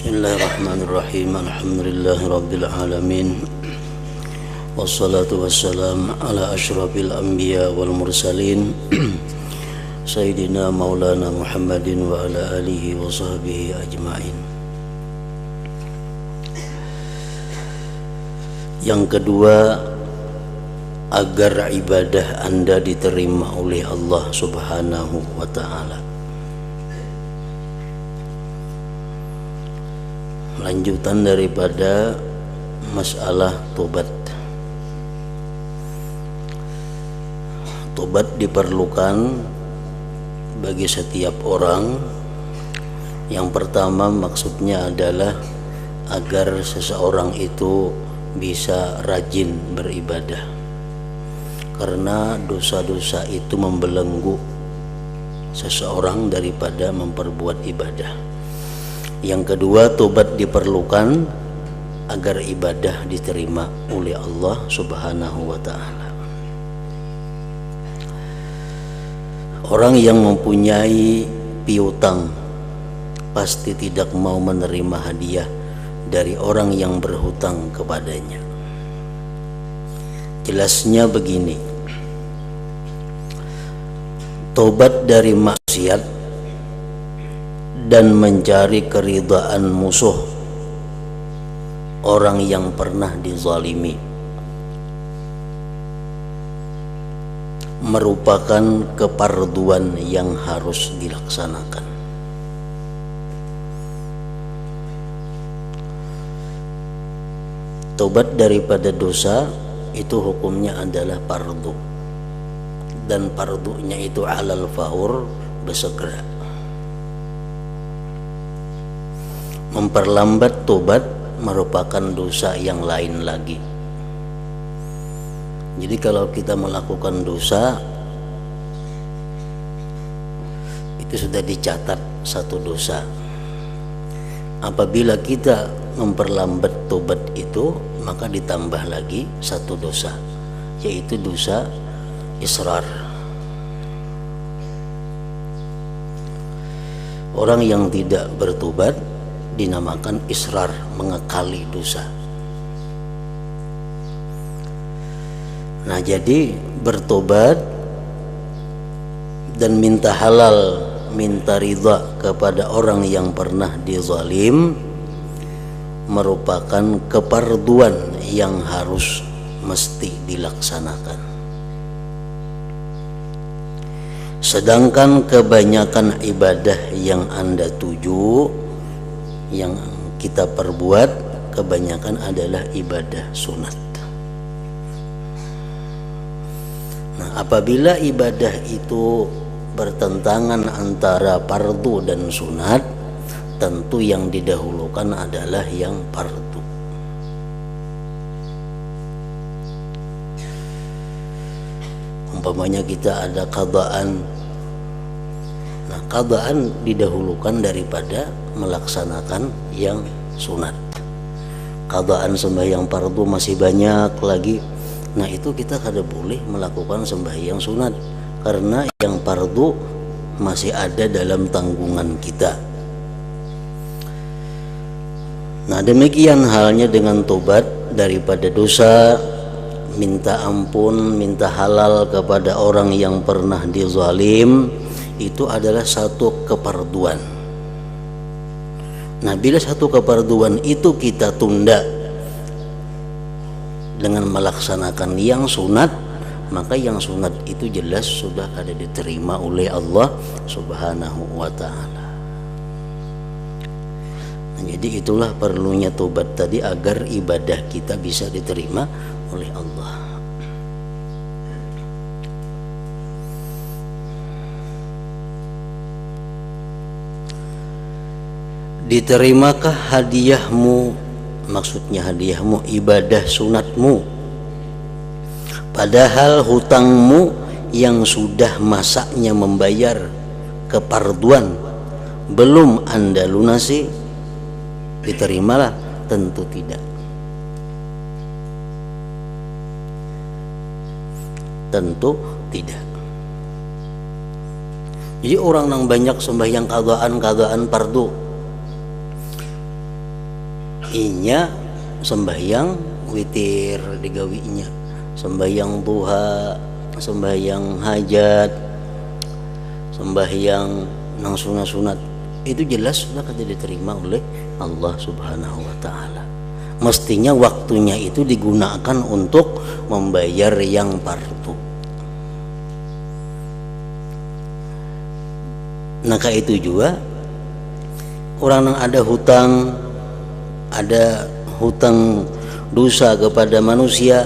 Bismillahirrahmanirrahim. Alhamdulillahirabbil alamin. Wassalatu wassalam ala asyrafil anbiya wal mursalin Sayyidina Maulana Muhammadin wa ala alihi wa sahbihi ajma'in. Yang kedua, agar ibadah Anda diterima oleh Allah Subhanahu wa ta'ala. Lanjutan daripada masalah tobat. Tobat diperlukan bagi setiap orang. Yang pertama maksudnya adalah agar seseorang itu bisa rajin beribadah, karena dosa-dosa itu membelenggu seseorang daripada memperbuat ibadah. Yang kedua, tobat diperlukan agar ibadah diterima oleh Allah Subhanahu wa ta'ala. Orang yang mempunyai piutang pasti tidak mau menerima hadiah dari orang yang berhutang kepadanya. Jelasnya begini: tobat dari maksiat dan mencari keridhaan musuh orang yang pernah dizalimi merupakan keparduan yang harus dilaksanakan. Tobat daripada dosa itu hukumnya adalah fardu, dan fardunya itu alal faur, bersegera. Memperlambat tobat merupakan dosa yang lain lagi. Jadi kalau kita melakukan dosa, itu sudah dicatat satu dosa. Apabila kita memperlambat tobat itu, maka ditambah lagi satu dosa, yaitu dosa israr. Orang yang tidak bertobat dinamakan israr, mengekali dosa. Nah, jadi bertobat dan minta halal, minta ridha kepada orang yang pernah dizalim merupakan keparduan yang harus mesti dilaksanakan. Sedangkan kebanyakan ibadah yang Anda tuju, yang kita perbuat, kebanyakan adalah ibadah sunat. Nah, apabila ibadah itu bertentangan antara fardu dan sunat, tentu yang didahulukan adalah yang fardu. Umpamanya kita ada qadaan, nah qadaan didahulukan daripada melaksanakan yang sunat. Qadaan sembahyang fardu masih banyak lagi, nah itu kita kada boleh melakukan sembahyang sunat, karena yang fardu masih ada dalam tanggungan kita. Nah, demikian halnya dengan tobat daripada dosa, minta ampun, minta halal kepada orang yang pernah dizalim, itu adalah satu keparduan. Nah, bila satu keparduan itu kita tunda dengan melaksanakan yang sunat, maka yang sunat itu jelas sudah ada diterima oleh Allah Subhanahu wa ta'ala. Nah, jadi itulah perlunya tobat tadi, agar ibadah kita bisa diterima oleh Allah. Diterimakah hadiahmu, maksudnya hadiahmu ibadah sunatmu, padahal hutangmu yang sudah masaknya membayar keparduan belum Anda lunasi? Diterimalah? Tentu tidak. Tentu tidak. Jadi orang yang banyak sembahyang qadaan fardu, inya sembahyang witir digawinya, sembahyang duha, sembahyang hajat, sembahyang nang sunat-sunat, itu jelas sudah kada diterima oleh Allah Subhanahu wa taala. Mestinya waktunya itu digunakan untuk membayar yang fardu. Maka itu juga orang yang ada hutang dosa kepada manusia,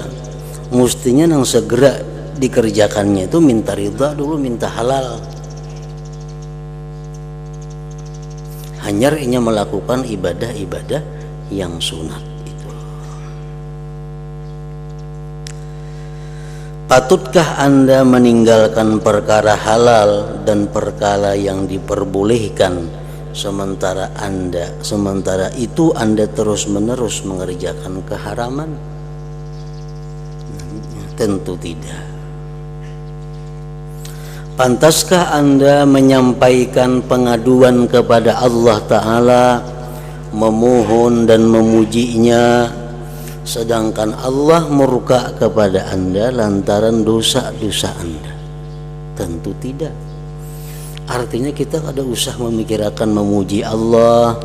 mestinya yang segera dikerjakannya itu minta ridha dulu, minta halal. Hanyar inya melakukan ibadah-ibadah yang sunat itu. Patutkah Anda meninggalkan perkara halal dan perkara yang diperbolehkan, sementara itu Anda terus-menerus mengerjakan keharaman? Tentu tidak. Pantaskah Anda menyampaikan pengaduan kepada Allah Ta'ala, memohon dan memujinya, sedangkan Allah murka kepada Anda lantaran dosa-dosa Anda? Tentu tidak. Artinya kita ada usah memikirkan memuji Allah,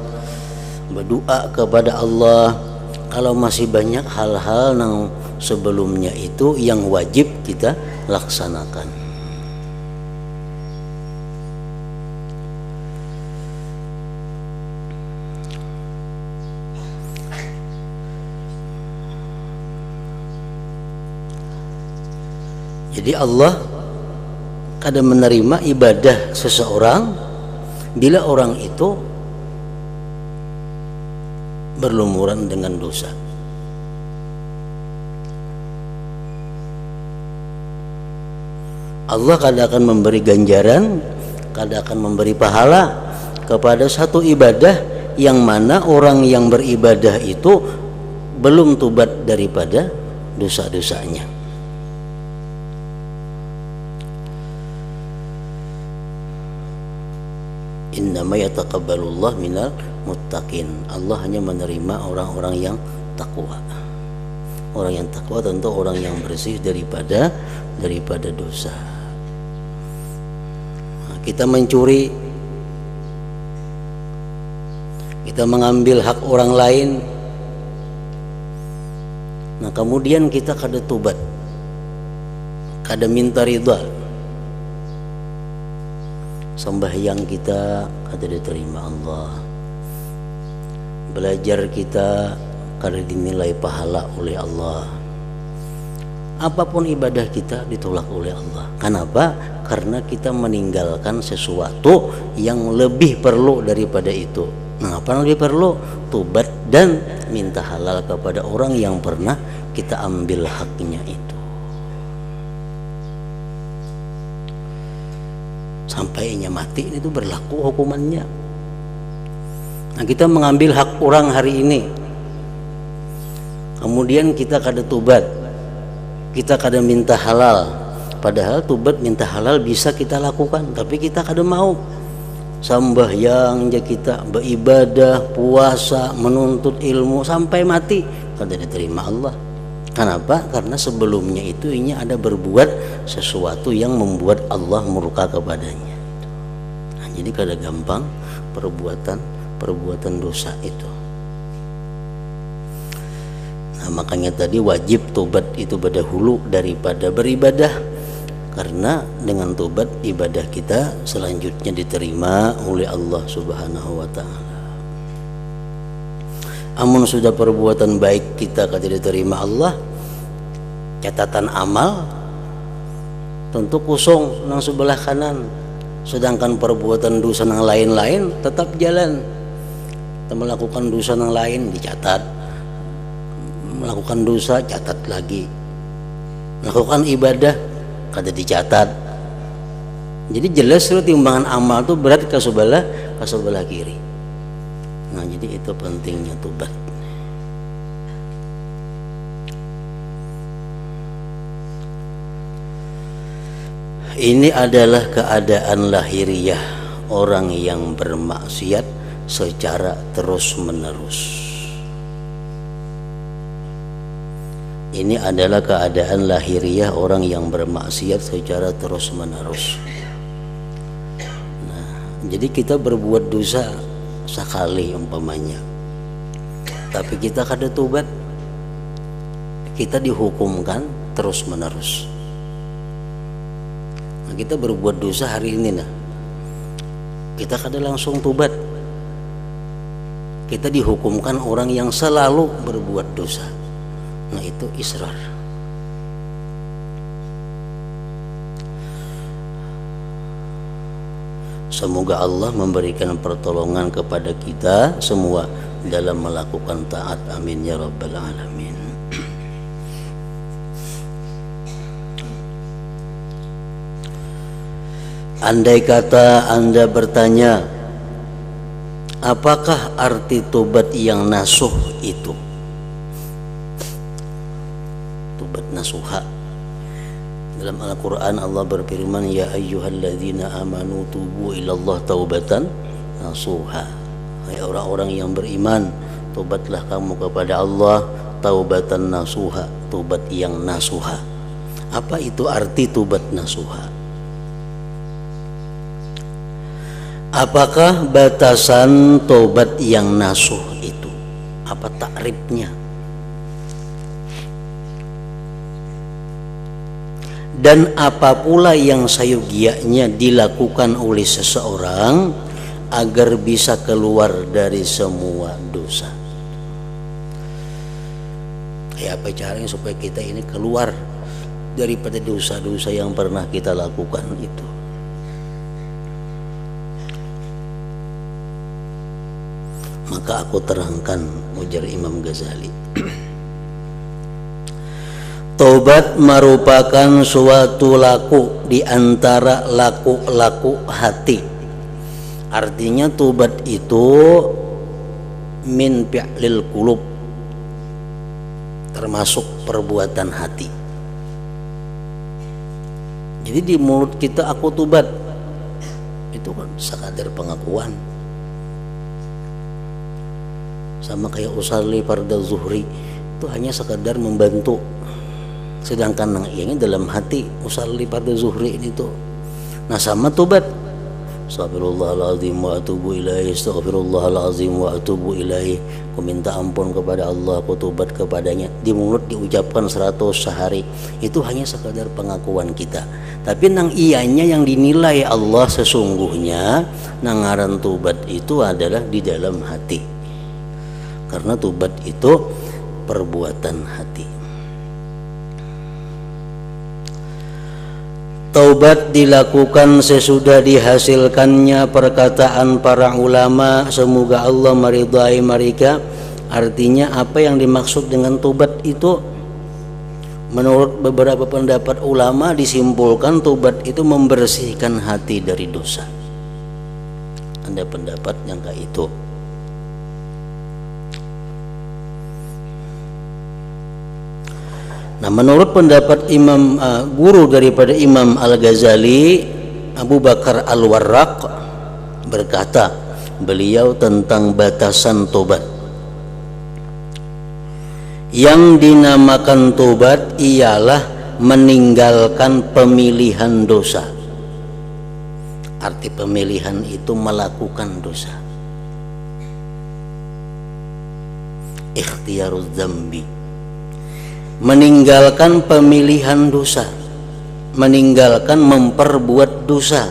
berdoa kepada Allah, kalau masih banyak hal-hal yang sebelumnya itu yang wajib kita laksanakan. Jadi Allah kadang menerima ibadah seseorang bila orang itu berlumuran dengan dosa. Allah kadang akan memberi ganjaran, kadang akan memberi pahala kepada satu ibadah yang mana orang yang beribadah itu belum tobat daripada dosa-dosanya. Innama yataqabbalullah minal muttaqin. Allah hanya menerima orang-orang yang takwa. Orang yang takwa tentu orang yang bersih daripada dosa. Nah, kita mencuri, kita mengambil hak orang lain, nah kemudian kita kada tobat, kada minta ridha, sembahyang kita kada diterima Allah, belajar kita kada dinilai pahala oleh Allah, apapun ibadah kita ditolak oleh Allah. Kenapa? Karena kita meninggalkan sesuatu yang lebih perlu daripada itu. Nah, apa yang lebih perlu? Tobat dan minta halal kepada orang yang pernah kita ambil haknya itu. Sampai inya mati itu berlaku hukumannya. Nah, kita mengambil hak orang hari ini, kemudian kita kada tobat, kita kada minta halal. Padahal tobat minta halal bisa kita lakukan, tapi kita kada mau. Sambahyang aja kita, beribadah, puasa, menuntut ilmu sampai mati kada diterima Allah. Kenapa? Karena sebelumnya itu inya ada berbuat sesuatu yang membuat Allah murka kepadanya. Nah, jadi kada gampang perbuatan dosa itu. Nah, makanya tadi wajib tobat itu berdahulu daripada beribadah, karena dengan tobat ibadah kita selanjutnya diterima oleh Allah Subhanahu wa taala. Amun sudah perbuatan baik kita kada diterima Allah, catatan amal tentu kosong nang sebelah kanan, sedangkan perbuatan dosa nang lain-lain tetap jalan. Kita melakukan dosa nang lain dicatat, melakukan dosa catat lagi, melakukan ibadah kada dicatat. Jadi jelas timbangan amal itu berat ke sebelah kiri. Nah, jadi itu pentingnya tobat. Ini adalah keadaan lahiriah orang yang bermaksiat secara terus-menerus. Ini adalah keadaan lahiriah orang yang bermaksiat secara terus-menerus. Nah, jadi kita berbuat dosa sekali umpamanya, tapi kita kada tobat, kita dihukumkan terus-menerus. Nah, kita berbuat dosa hari ini, nah kita kada langsung tobat, kita dihukumkan orang yang selalu berbuat dosa. Nah, itu israr. Semoga Allah memberikan pertolongan kepada kita semua dalam melakukan taat. Amin ya rabbal alamin. Andai kata Anda bertanya, apakah arti tobat yang nasuh itu? Tobat nasuha. Dalam Al-Quran Allah berfirman, ya ayyuhalladzina amanu tubu ilallah taubatan nasuha. Hai orang-orang yang beriman, tobatlah kamu kepada Allah taubatan nasuha, tobat yang nasuha. Apa itu arti tobat nasuha? Apakah batasan tobat yang nasuh itu? Apa takrifnya? Dan apa pula yang sayugianya dilakukan oleh seseorang agar bisa keluar dari semua dosa? Kayak apa caranya supaya kita ini keluar daripada dosa-dosa yang pernah kita lakukan itu? Maka aku terangkan, ujar Imam Ghazali. Taubat merupakan suatu laku di antara laku-laku hati. Artinya taubat itu min fi'lil qulub, termasuk perbuatan hati. Jadi di mulut kita aku taubat, itu kan sekadar pengakuan. Sama kayak usalli fardhu zuhri, itu hanya sekadar membantu. Sedangkan yang ianya dalam hati usalli fardhu zuhri ini tuh. Nah, sama tobat. Astagfirullahaladzim wa atubu ilaih, astagfirullahaladzim wa atubu ilaih. Aku minta ampun kepada Allah, aku tobat kepadanya. Di mulut diucapkan 100 sehari. Itu hanya sekadar pengakuan kita. Tapi nang ianya yang dinilai Allah sesungguhnya, nang ngaran tobat itu adalah di dalam hati. Karena tobat itu perbuatan hati. Taubat dilakukan sesudah dihasilkannya perkataan para ulama, semoga Allah meridai mereka. Artinya apa yang dimaksud dengan taubat itu? Menurut beberapa pendapat ulama disimpulkan taubat itu membersihkan hati dari dosa. Ada pendapat yang kayak itu. Nah, menurut pendapat Imam guru daripada Imam Al-Ghazali, Abu Bakar Al-Warraq berkata, beliau tentang batasan tobat. Yang dinamakan tobat ialah meninggalkan pemilihan dosa. Arti pemilihan itu melakukan dosa. Ikhtiyaruz dzambi, meninggalkan pemilihan dosa, meninggalkan memperbuat dosa,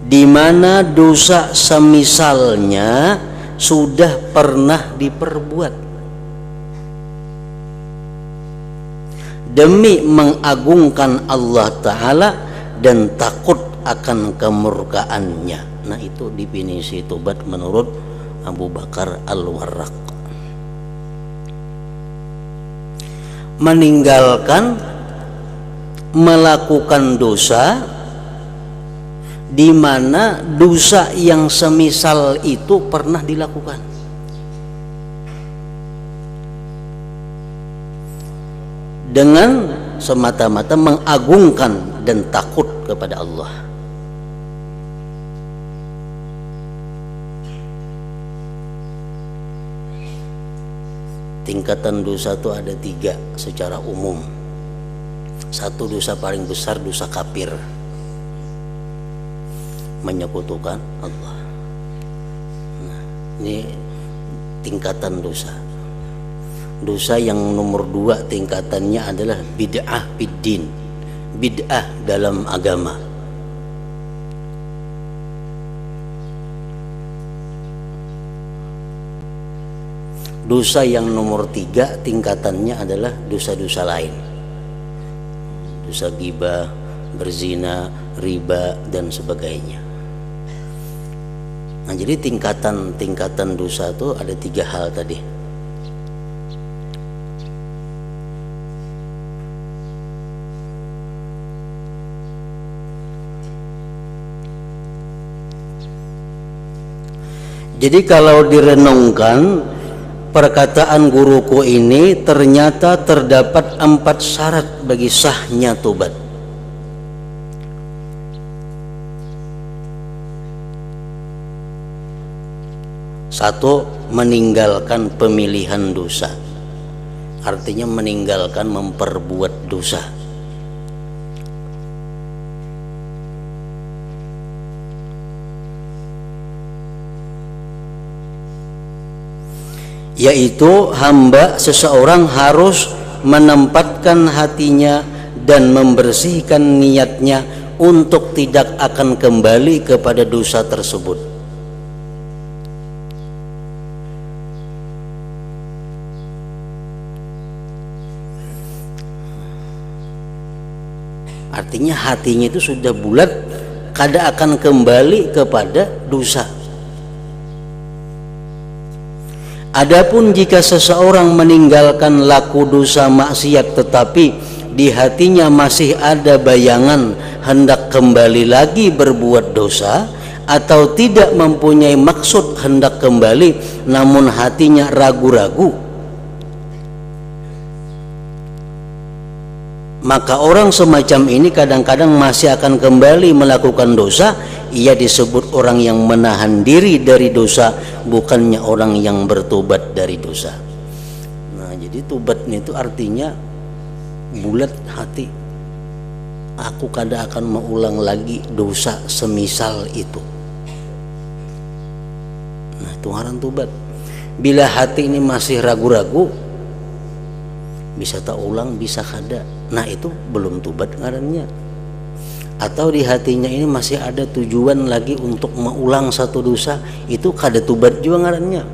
di mana dosa semisalnya sudah pernah diperbuat demi mengagungkan Allah Ta'ala dan takut akan kemurkaannya. Nah, itu definisi tobat menurut Abu Bakar Al-Warraq. Meninggalkan melakukan dosa di mana dosa yang semisal itu pernah dilakukan, dengan semata-mata mengagungkan dan takut kepada Allah. tingkatan dosa itu ada 3 secara umum. 1, dosa paling besar, dosa kafir, menyekutukan Allah. Nah, ini tingkatan dosa. Dosa yang nomor 2 tingkatannya adalah bid'ah fiddin, bid'ah dalam agama. Dosa yang nomor 3 tingkatannya adalah dosa-dosa lain, dosa ghibah, berzina, riba dan sebagainya. Nah, jadi tingkatan dosa itu ada 3 hal tadi. Jadi kalau direnungkan, perkataan guruku ini ternyata terdapat 4 syarat bagi sahnya tobat. Satu, meninggalkan pemilihan dosa, artinya meninggalkan memperbuat dosa. Yaitu hamba seseorang harus menempatkan hatinya dan membersihkan niatnya untuk tidak akan kembali kepada dosa tersebut. Artinya hatinya itu sudah bulat kada akan kembali kepada dosa. Adapun jika seseorang meninggalkan laku dosa maksiat tetapi di hatinya masih ada bayangan hendak kembali lagi berbuat dosa, atau tidak mempunyai maksud hendak kembali namun hatinya ragu-ragu, maka orang semacam ini kadang-kadang masih akan kembali melakukan dosa. Ia disebut orang yang menahan diri dari dosa, bukannya orang yang bertobat dari dosa. Nah, jadi tobat itu artinya bulat hati. Aku kada akan mengulang lagi dosa semisal itu. Nah, itu ngaran tobat. Bila hati ini masih ragu-ragu, bisa tak ulang, bisa kada. Nah, itu belum tobat ngarannya. Atau di hatinya ini masih ada tujuan lagi untuk mengulang satu dosa, itu kada tobat juga ngarannya.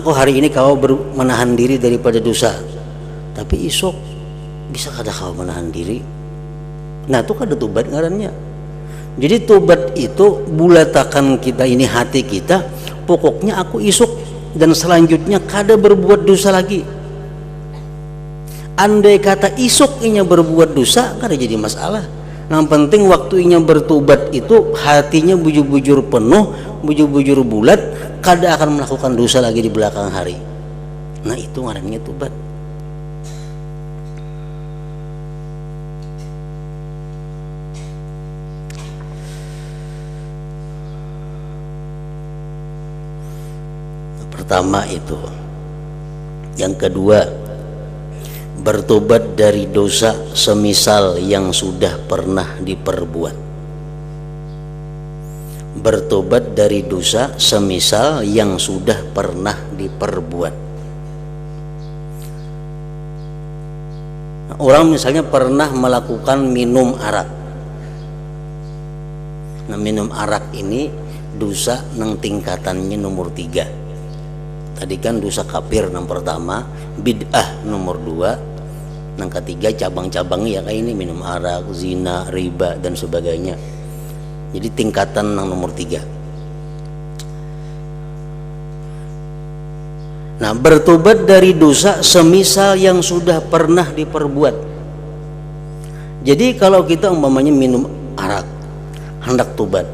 Aku hari ini kau menahan diri daripada dosa, tapi esok bisa kada kau menahan diri. Nah, itu kada tobat ngarannya. Jadi tobat itu bulatakan kita ini hati kita, pokoknya aku esok dan selanjutnya kada berbuat dosa lagi. Andai kata isuk inya berbuat dosa, kada jadi masalah. Yang penting waktu inya bertobat itu hatinya bujur-bujur penuh, bujur-bujur bulat, kada akan melakukan dosa lagi di belakang hari. Nah, itu ngarannya tobat. Pertama itu. Yang kedua, bertobat dari dosa semisal yang sudah pernah diperbuat. Bertobat dari dosa semisal yang sudah pernah diperbuat. Nah, orang misalnya pernah melakukan minum arak. Nah, minum arak ini dosa nang tingkatannya nomor 3. Tadi kan dosa kafir yang pertama, bid'ah nomor 2, yang ketiga cabang-cabangnya ya kayak ini, minum arak, zina, riba dan sebagainya. Jadi tingkatan yang nomor 3. Nah, bertobat dari dosa semisal yang sudah pernah diperbuat. Jadi kalau kita umpamanya minum arak, hendak tobat.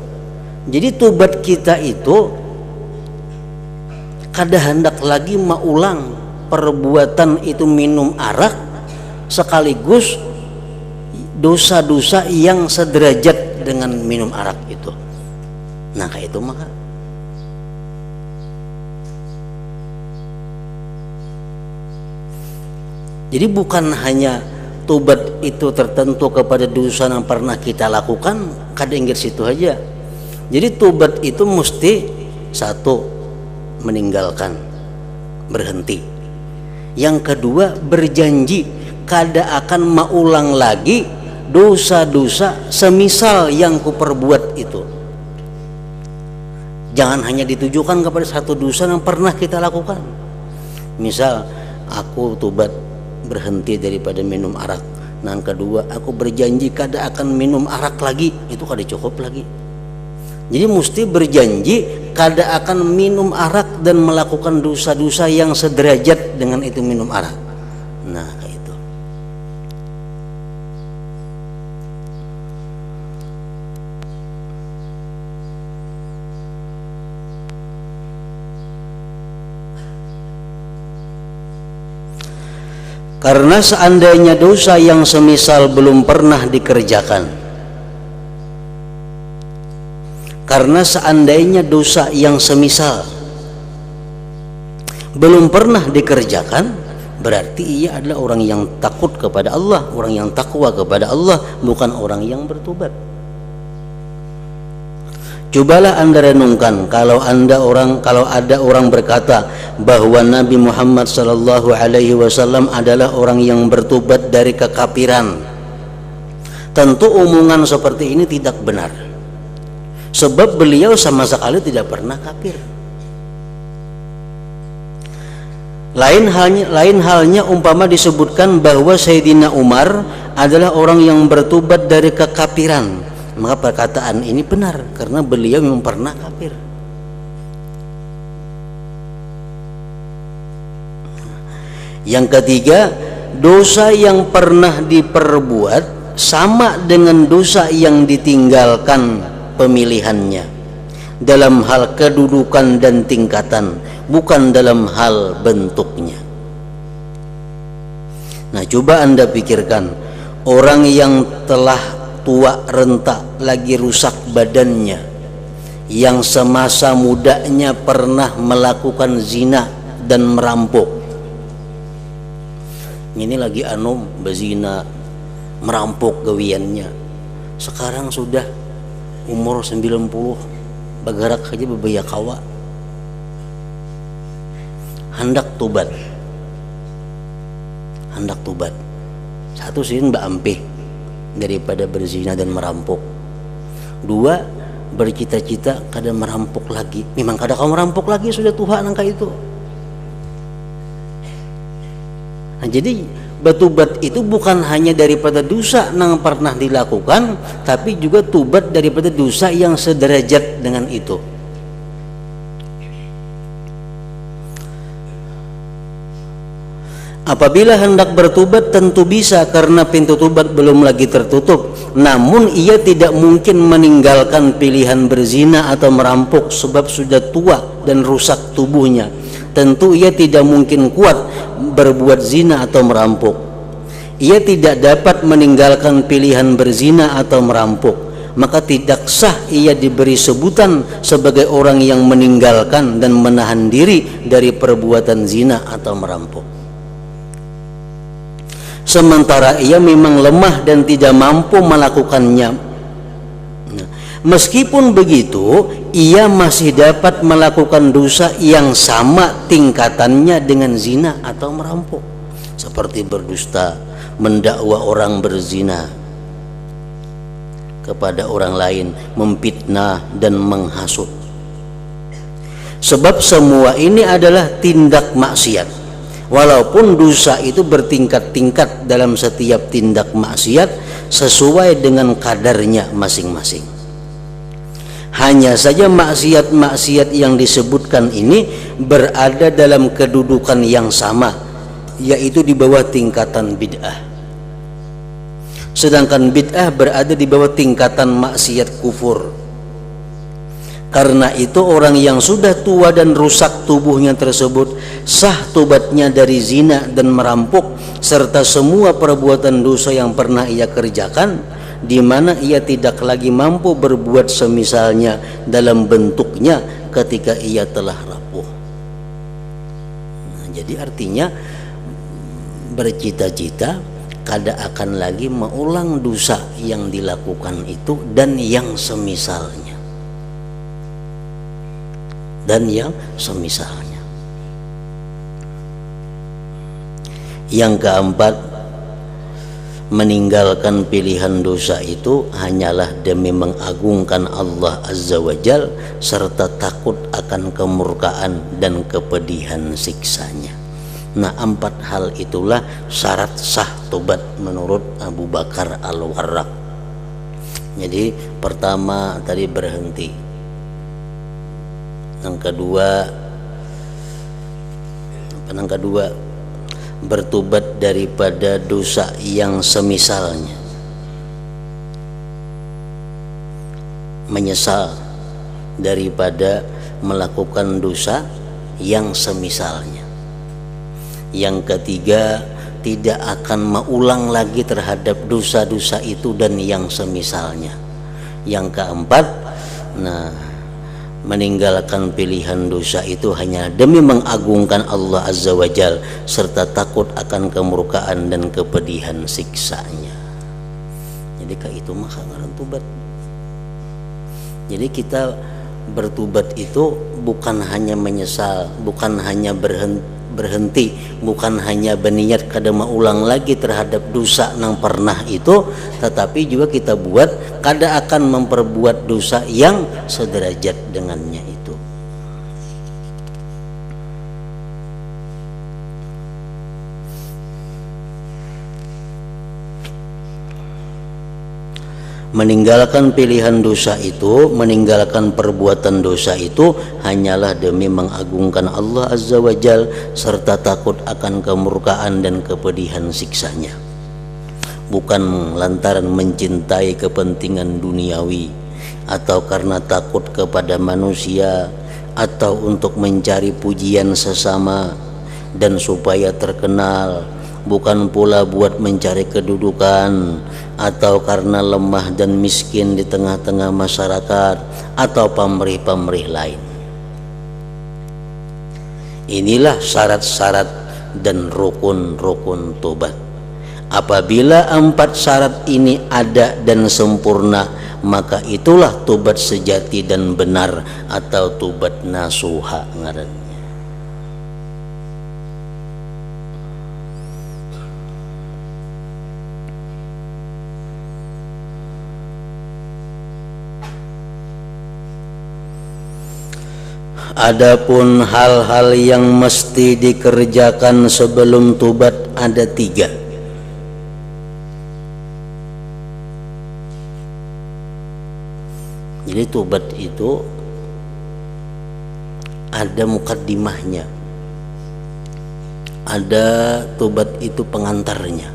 Jadi tobat kita itu kada hendak lagi mengulang perbuatan itu minum arak, sekaligus dosa-dosa yang sederajat dengan minum arak itu. Nah, kayak itu maka Jadi bukan hanya tobat itu tertentu kepada dosa yang pernah kita lakukan, kadang situ aja. Jadi tobat itu mesti satu, meninggalkan, berhenti. Yang kedua, berjanji kada akan maulang lagi dosa-dosa semisal yang kuperbuat itu. Jangan hanya ditujukan kepada satu dosa yang pernah kita lakukan. Misal aku tobat berhenti daripada minum arak. Yang kedua, aku berjanji kada akan minum arak lagi. Itu kada cukup lagi. Jadi mesti berjanji kada akan minum arak dan melakukan dosa-dosa yang sederajat dengan itu minum arak. Nah, kayak itu. Karena seandainya dosa yang semisal belum pernah dikerjakan, karena seandainya dosa yang semisal belum pernah dikerjakan, berarti ia adalah orang yang takut kepada Allah, orang yang takwa kepada Allah, bukan orang yang bertobat. Cobalah Anda renungkan, kalau ada orang berkata bahwa Nabi Muhammad sallallahu alaihi wasallam adalah orang yang bertobat dari kekafiran, tentu omongan seperti ini tidak benar. Sebab beliau sama sekali tidak pernah kafir. Lain halnya umpama disebutkan bahwa Sayyidina Umar adalah orang yang bertobat dari kekafiran, maka perkataan ini benar karena beliau memang pernah kafir. Yang ketiga, dosa yang pernah diperbuat sama dengan dosa yang ditinggalkan pemilihannya dalam hal kedudukan dan tingkatan, bukan dalam hal bentuknya. Nah, coba Anda pikirkan, orang yang telah tua renta, lagi rusak badannya, yang semasa mudanya pernah melakukan zina dan merampok, ini lagi bezina, merampok gawiannya, sekarang sudah umur 90, bagarak saja bebaya kawa, hendak tobat. Satu sih mbak ampih daripada berzina dan merampok. Dua, bercita-cita kada merampok lagi. Memang kada kau merampok lagi, sudah tua nangka itu. Nah, jadi bertobat itu bukan hanya daripada dosa yang pernah dilakukan, tapi juga tobat daripada dosa yang sederajat dengan itu. Apabila hendak bertobat tentu bisa, karena pintu tobat belum lagi tertutup. Namun ia tidak mungkin meninggalkan pilihan berzina atau merampok sebab sudah tua dan rusak tubuhnya. Tentu ia tidak mungkin kuat berbuat zina atau merampok. Ia tidak dapat meninggalkan pilihan berzina atau merampok, maka tidak sah ia diberi sebutan sebagai orang yang meninggalkan dan menahan diri dari perbuatan zina atau merampok. Sementara ia memang lemah dan tidak mampu melakukannya. Meskipun begitu, ia masih dapat melakukan dosa yang sama tingkatannya dengan zina atau merampok, seperti berdusta, mendakwa orang berzina kepada orang lain, memfitnah dan menghasut. Sebab semua ini adalah tindak maksiat. Walaupun dosa itu bertingkat-tingkat dalam setiap tindak maksiat sesuai dengan kadarnya masing-masing. Hanya saja maksiat-maksiat yang disebutkan ini berada dalam kedudukan yang sama, yaitu di bawah tingkatan bid'ah. Sedangkan bid'ah berada di bawah tingkatan maksiat kufur. Karena itu orang yang sudah tua dan rusak tubuhnya tersebut sah tobatnya dari zina dan merampok serta semua perbuatan dosa yang pernah ia kerjakan, di mana ia tidak lagi mampu berbuat semisalnya dalam bentuknya ketika ia telah rapuh. Nah, jadi artinya bercita-cita kada akan lagi mengulang dosa yang dilakukan itu dan yang semisalnya. Yang keempat, meninggalkan pilihan dosa itu hanyalah demi mengagungkan Allah Azza wa Jal serta takut akan kemurkaan dan kepedihan siksanya. Nah, 4 hal itulah syarat sah tobat menurut Abu Bakar Al-Warraq. Jadi pertama tadi berhenti, yang kedua bertobat daripada dosa yang semisalnya, menyesal daripada melakukan dosa yang semisalnya. Yang ketiga, tidak akan mengulang lagi terhadap dosa-dosa itu dan yang semisalnya. Yang keempat, meninggalkan pilihan dosa itu hanya demi mengagungkan Allah Azza wa Jal serta takut akan kemurkaan dan kepedihan siksanya. Jadi itu maka ngaran tobat. Jadi kita bertobat itu bukan hanya menyesal, bukan hanya berhenti, bukan hanya berniat kada mengulang lagi terhadap dosa yang pernah itu, tetapi juga kita buat kada akan memperbuat dosa yang sederajat dengannya itu. Meninggalkan pilihan dosa itu, meninggalkan perbuatan dosa itu hanyalah demi mengagungkan Allah Azza wa Jal serta takut akan kemurkaan dan kepedihan siksanya. Bukan lantaran mencintai kepentingan duniawi atau karena takut kepada manusia atau untuk mencari pujian sesama dan supaya terkenal, bukan pula buat mencari kedudukan atau karena lemah dan miskin di tengah-tengah masyarakat atau pamrih-pamrih lain. Inilah syarat-syarat dan rukun-rukun tobat. Apabila 4 syarat ini ada dan sempurna, maka itulah tobat sejati dan benar atau tobat nasuha ngarannya. Adapun hal-hal yang mesti dikerjakan sebelum tobat ada 3. Jadi tobat itu ada mukaddimahnya, ada tobat itu pengantarnya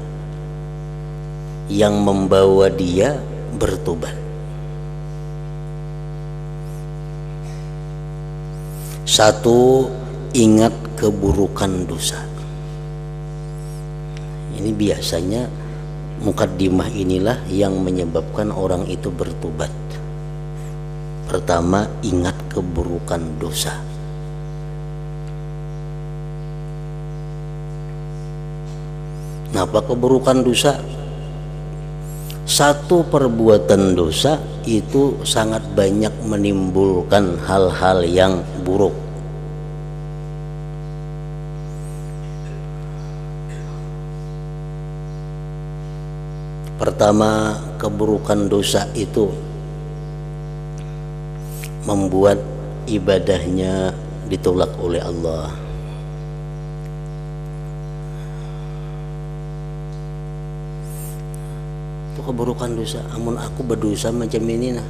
yang membawa dia bertobat. 1, ingat keburukan dosa. Ini biasanya mukaddimah inilah yang menyebabkan orang itu bertobat. Pertama, ingat keburukan dosa. Kenapa keburukan dosa? 1 perbuatan dosa itu sangat banyak menimbulkan hal-hal yang buruk. Pertama, keburukan dosa itu membuat ibadahnya ditolak oleh Allah. Itu keburukan dosa. Amun aku berdosa macam ini nah,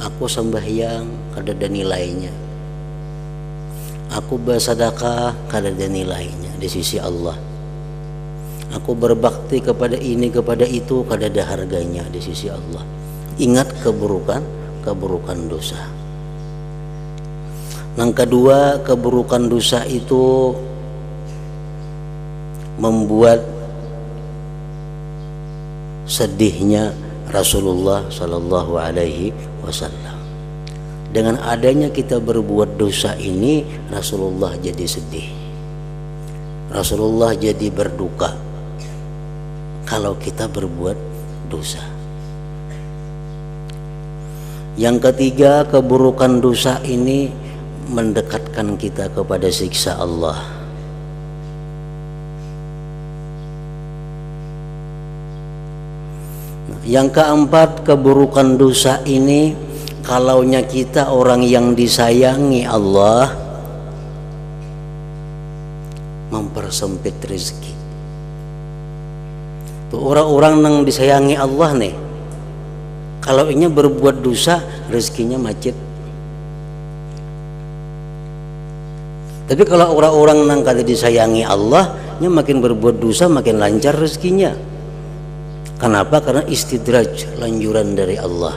aku sembahyang kada ada nilainya, aku bersedekah kada ada nilainya di sisi Allah, aku berbakti kepada ini kepada itu kada ada harganya di sisi Allah. Ingat keburukan dosa. Yang kedua, keburukan dosa itu membuat sedihnya Rasulullah Sallallahu Alaihi Wasallam. Dengan adanya kita berbuat dosa ini, Rasulullah jadi sedih. Rasulullah jadi berduka kalau kita berbuat dosa. Yang ketiga, keburukan dosa ini mendekatkan kita kepada siksa Allah. Yang keempat, keburukan dosa ini kalaunya kita orang yang disayangi Allah, mempersempit rezeki. Tuh orang-orang yang disayangi Allah nih, kalau ini berbuat dosa rezekinya macet. Tapi kalau orang-orang yang kada disayangi Allah, nya makin berbuat dosa makin lancar rezekinya. Kenapa? Karena istidraj, lanjuran dari Allah.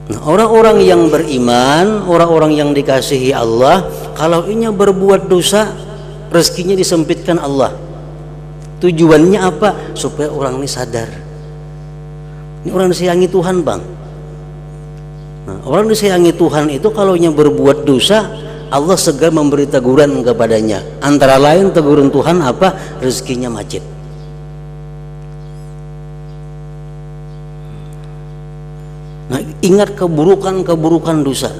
Nah, orang-orang yang beriman, orang-orang yang dikasihi Allah, kalau inya berbuat dosa, rezekinya disempitkan Allah. Tujuannya apa? Supaya orang ini sadar. Ini orang disayangi Tuhan, Bang. Nah, orang disayangi Tuhan itu kalau inya berbuat dosa, Allah segera memberi teguran kepadanya. Antara lain teguran Tuhan apa? Rezekinya macet. Nah, ingat keburukan dosa.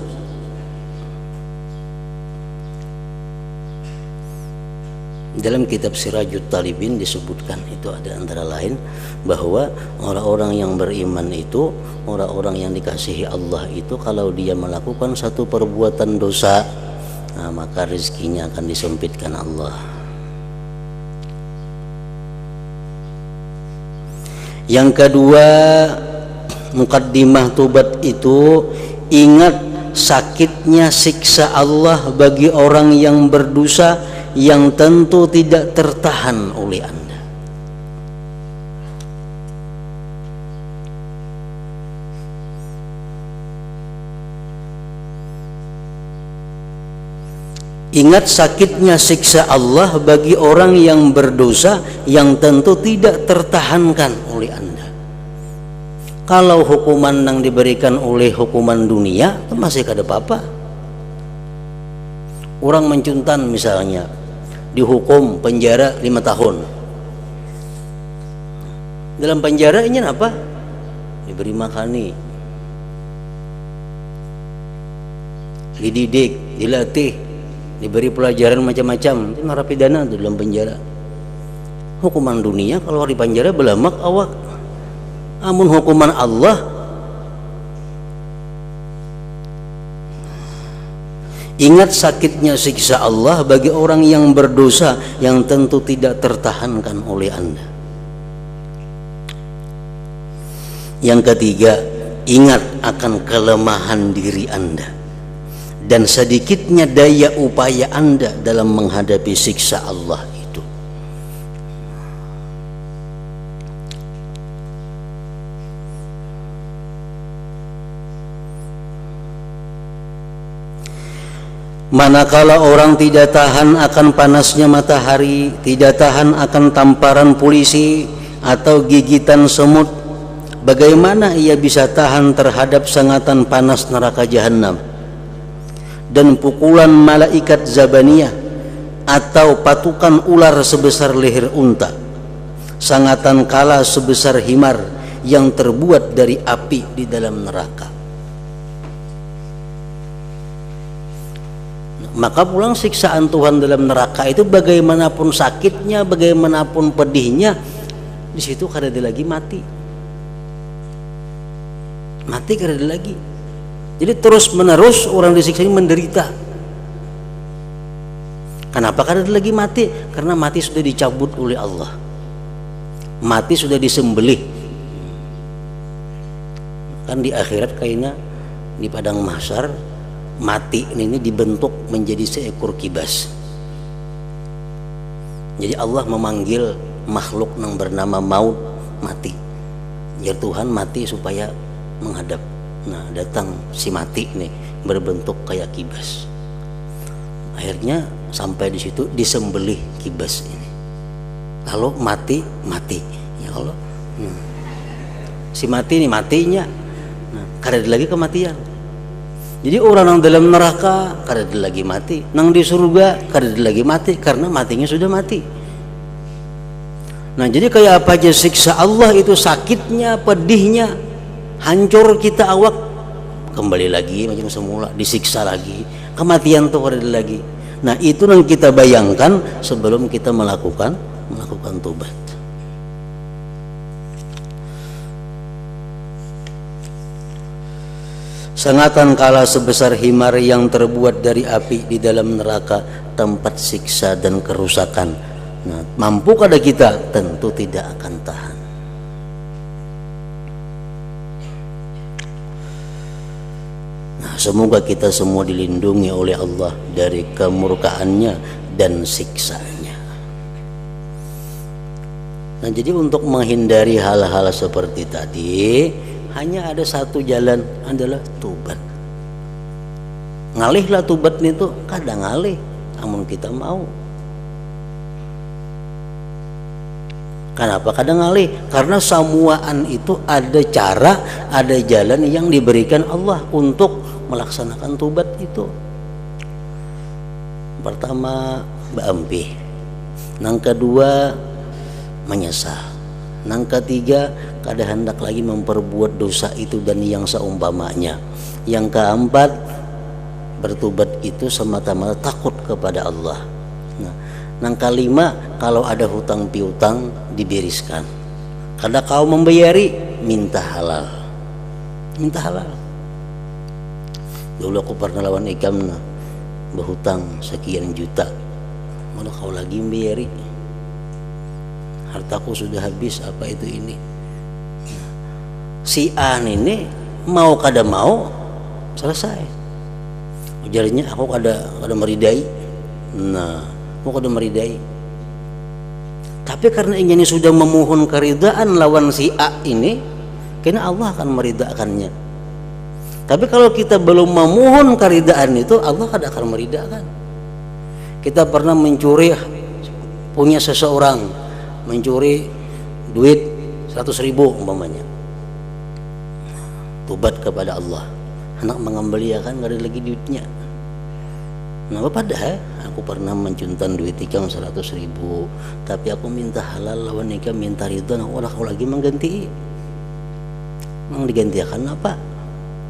Dalam kitab Sirajut Talibin disebutkan itu ada antara lain bahwa orang-orang yang beriman itu, orang-orang yang dikasihi Allah itu, kalau dia melakukan satu perbuatan dosa, nah, maka rezekinya akan disempitkan Allah. Yang kedua, mukaddimah tobat itu, ingat sakitnya siksa Allah bagi orang yang berdosa yang tentu tidak tertahan oleh Anda. Ingat sakitnya siksa Allah bagi orang yang berdosa yang tentu tidak tertahankan oleh Anda. Kalau hukuman yang diberikan oleh hukuman dunia itu masih kada apa-apa. Orang mencuntan misalnya dihukum penjara 5 tahun. Dalam penjara ini apa? Diberi makani, dididik, dilatih, diberi pelajaran macam-macam. Itu narapidana itu dalam penjara. Hukuman dunia kalau di penjara belamak awak. Amun hukuman Allah, ingat sakitnya siksa Allah bagi orang yang berdosa yang tentu tidak tertahankan oleh Anda. Yang ketiga, ingat akan kelemahan diri Anda dan sedikitnya daya upaya Anda dalam menghadapi siksa Allah itu. Manakala orang tidak tahan akan panasnya matahari, tidak tahan akan tamparan polisi atau gigitan semut, bagaimana ia bisa tahan terhadap sengatan panas neraka jahanam dan pukulan malaikat zabaniyah atau patukan ular sebesar leher unta, sengatan kala sebesar himar yang terbuat dari api di dalam neraka. Maka pulang siksaan Tuhan dalam neraka itu bagaimanapun sakitnya, bagaimanapun pedihnya, di situ kada ada lagi mati. Mati kada ada lagi. Jadi terus menerus orang disiksa ini menderita. Kenapa kada ada lagi mati? Karena mati sudah dicabut oleh Allah. Mati sudah disembelih. Kan di akhirat kayaknya di padang mahsyar, mati ini dibentuk menjadi seekor kibas. Jadi Allah memanggil makhluk yang bernama maut, mati. Ya Tuhan, mati supaya menghadap. Nah, datang si mati nih berbentuk kayak kibas. Akhirnya sampai di situ disembelih kibas ini. Lalu mati. Ya Allah. Si mati nih matinya. Nah, kada ada lagi kematian. Jadi orang yang dalam neraka kada dia lagi mati, nang di surga kada dia lagi mati karena matinya sudah mati. Nah, jadi kayak apa aja siksa Allah itu, sakitnya, pedihnya, hancur kita awak, kembali lagi macam semula, disiksa lagi, kematian tuh kada dia lagi. Nah, itu yang kita bayangkan sebelum kita melakukan tobat. Sengatan kala sebesar himar yang terbuat dari api di dalam neraka, tempat siksa dan kerusakan. Nah, mampu kada kita? Tentu tidak akan tahan. Nah, semoga kita semua dilindungi oleh Allah dari kemurkaannya dan siksanya. Nah, jadi untuk menghindari hal-hal seperti tadi, hanya ada satu jalan, adalah tobat. Ngalihlah tobat itu, kadang ngalih, namun kita mau. Kenapa kadang ngalih? Karena semuaan itu ada cara, ada jalan yang diberikan Allah untuk melaksanakan tobat itu. Pertama, berampih. Yang kedua, menyesal. Yang ketiga, kada hendak lagi memperbuat dosa itu dan yang seumpamanya. Yang keempat, bertobat itu semata-mata takut kepada Allah. Nah, yang kelima, kalau ada hutang piutang dibereskan. Kada kau membayari, minta halal. Minta halal. Dulu aku pernah lawan ikam berhutang sekian juta. Mana kau lagi membayari? Hartaku sudah habis, apa itu ini? Si An ini mau kada mau selesai. Ujarnya aku kada meridai. Nah, aku kada meridai. Tapi karena ini sudah memohon keridaan lawan si A ini, kena Allah akan meridakannya. Tapi kalau kita belum memohon keridaan itu, Allah kada akan meridakan. Kita pernah mencuri punya seseorang, mencuri duit 100.000 umpamanya, tobat kepada Allah, hendak mengembalikan gak ada lagi duitnya. Nah, padahal aku pernah mencuntan duit ikam 100.000, tapi aku minta halal lawan ikam, minta ridho, nah orang kau lagi mengganti, nang digantikan apa?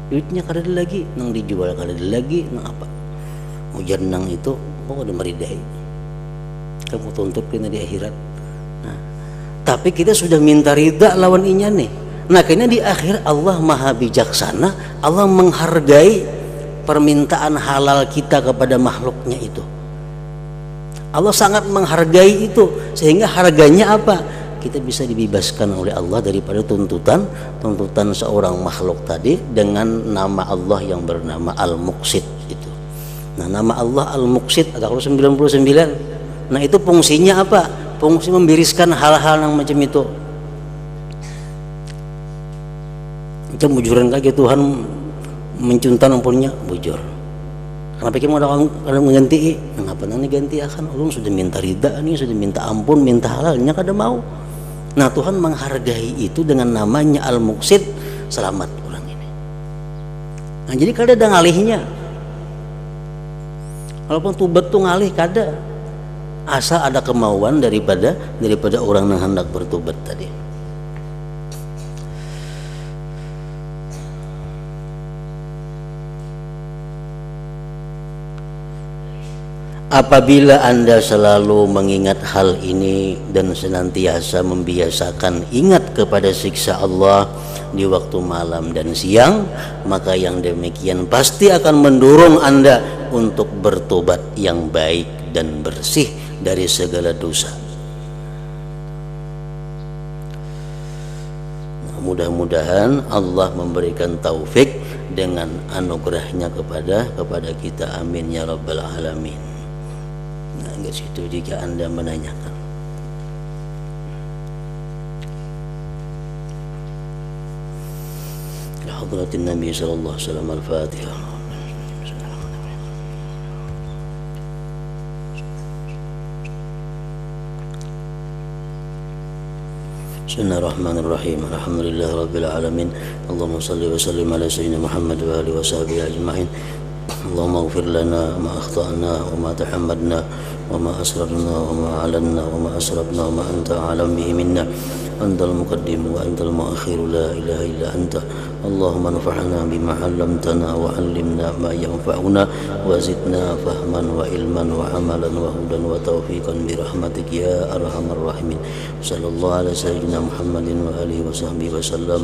Duitnya kada ada lagi, nang dijual kada ada lagi, nang apa? Ujar nang itu, kok ada meridai, kamu tuntut kena di akhirat. Tapi kita sudah minta ridha lawan inya nih. Nah, kayaknya di akhir Allah maha bijaksana, Allah menghargai permintaan halal kita kepada makhluknya itu. Allah sangat menghargai itu, sehingga harganya apa? Kita bisa dibebaskan oleh Allah daripada tuntutan seorang makhluk tadi dengan nama Allah yang bernama Al-Muqsit itu. Nah, nama Allah Al-Muqsit ada 99. Nah, itu fungsinya apa? Fungsi membereskan hal-hal yang macam itu. Macam bujuran kaki Tuhan mencuntan ampunnya bujur. Kenapa kita mau ada mengganti? Kenapa nanti ganti akan? Orang sudah minta ridha nih, sudah minta ampun, minta halalnya kada mau. Nah, Tuhan menghargai itu dengan namanya Al-Muqsit, selamat orang ini. Nah, jadi kada ada ngalihnya. Walaupun tobat tuh ngalih kada. Asal ada kemauan daripada orang yang hendak bertobat tadi. Apabila Anda selalu mengingat hal ini dan senantiasa membiasakan ingat kepada siksa Allah di waktu malam dan siang, maka yang demikian pasti akan mendorong Anda untuk bertobat yang baik dan bersih dari segala dosa. Mudah-mudahan Allah memberikan taufik dengan anugerahnya kepada kita. Amin ya rabbal alamin. Nah, enggak situ jika Anda menanyakan. Ya hadratin Nabi sallallahu alaihi wasallam, Al-Fatihah. Bismillahirrahmanirrahim. Alhamdulillahirabbil alamin. Allahumma shalli wa sallim ala sayyidina Muhammad wa alihi wa sahbihi ajma'in. Allahumma ighfir lana ma akhtana wa ma tahammadna wa ma asrarna wa ma alanna wa ma asrafna wa ma anta a'lam bihi minna. Antal muqaddim wa antal muakhir, la ilaha illa anta. Allahumma anfa'na bima 'allamtana wa 'allimna ma yanfa'una wa zidna fahman wa ilman wa amalan wa hudan wa taufiqan bi rahmatik ya arhamar rahimin. Sallallahu ala sayyidina Muhammadin wa alihi wa sahbihi wa sallam.